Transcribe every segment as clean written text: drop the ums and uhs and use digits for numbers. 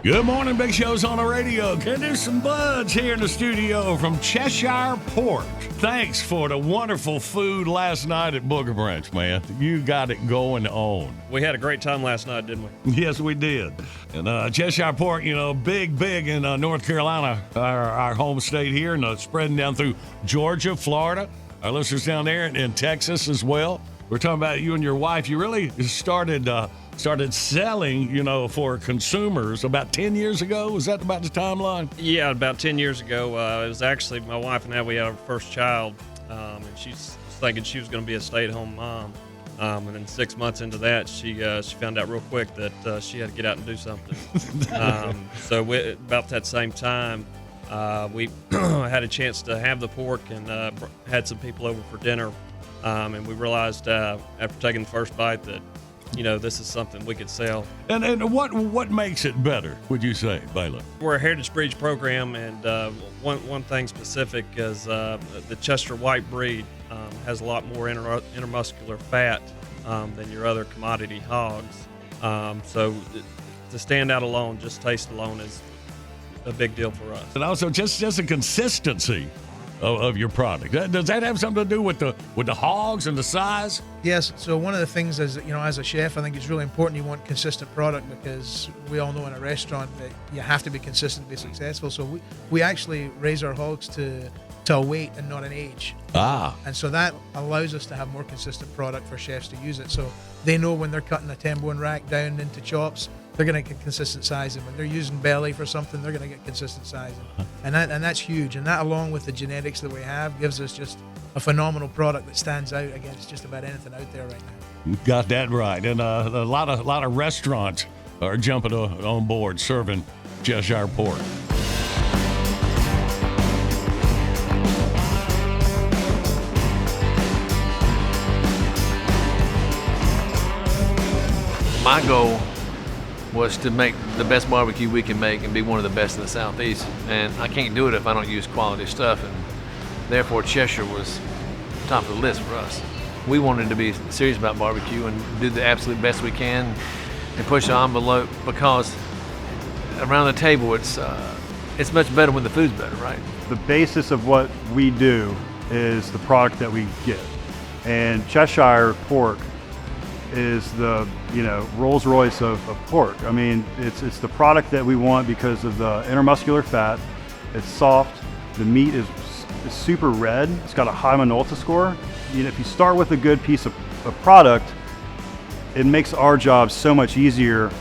Good morning, Big Show's on the radio. Can do some buds here in the studio from Cheshire Pork. Thanks for the wonderful food last night at Booger Branch, man. You got it going on. We had a great time last night, didn't we? Yes, we did. And Cheshire Pork, big in North Carolina, our home state here, and spreading down through Georgia, Florida. Our listeners down there in Texas as well. We're talking about you and your wife. You really started selling, for consumers about 10 years ago. Was that about the timeline? Yeah, about 10 years ago. It was actually my wife and I, we had our first child, and she's thinking she was going to be a stay-at-home mom. And then 6 months into that, she found out real quick that she had to get out and do something. So about that same time, we had a chance to have the pork and had some people over for dinner. And we realized after taking the first bite that, this is something we could sell. And what makes it better, would you say, BELA? We're a heritage breeds program, and one thing specific is the Cheshire white breed has a lot more intermuscular fat than your other commodity hogs. So to stand out alone, just taste alone, is a big deal for us. And also just the consistency of your product. Does that have something to do with the hogs and the size? Yes. So one of the things is, as a chef, I think it's really important you want consistent product, because we all know in a restaurant that you have to be consistent to be successful. So we actually raise our hogs to a weight and not an age. And so that allows us to have more consistent product for chefs to use it. So they know when they're cutting a 10-bone rack down into chops, they're going to get consistent sizing. When they're using belly for something, they're going to get consistent sizing. And that's huge. And that, along with the genetics that we have, gives us just a phenomenal product that stands out against just about anything out there right now. You got that right. And a lot of restaurants are jumping on board serving Cheshire Pork. My goal was to make the best barbecue we can make and be one of the best in the Southeast. And I can't do it if I don't use quality stuff. And therefore, Cheshire was top of the list for us. We wanted to be serious about barbecue and do the absolute best we can and push the envelope, because around the table, it's much better when the food's better, right? The basis of what we do is the product that we get. And Cheshire Pork is the Rolls Royce of pork. I mean, it's the product that we want because of the intermuscular fat. It's soft. The meat is super red. It's got a high Minolta score. If you start with a good piece of product, it makes our job so much easier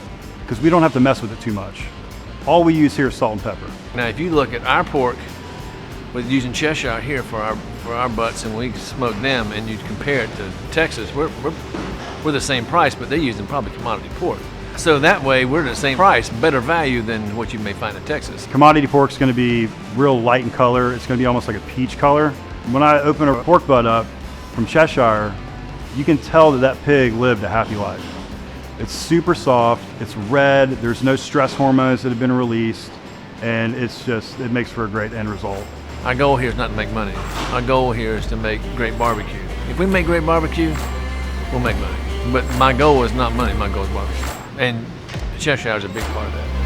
because we don't have to mess with it too much. All we use here is salt and pepper. Now, if you look at our pork with using Cheshire here for our butts, and we smoke them, and you compare it to Texas, we're the same price, but they're using probably commodity pork. So that way, we're the same price, better value than what you may find in Texas. Commodity pork is going to be real light in color. It's going to be almost like a peach color. When I open a pork butt up from Cheshire, you can tell that pig lived a happy life. It's super soft, it's red, there's no stress hormones that have been released, and it makes for a great end result. Our goal here is not to make money. Our goal here is to make great barbecue. If we make great barbecue, we'll make money. But my goal is not money, my goal is barbecue. And Cheshire is a big part of that.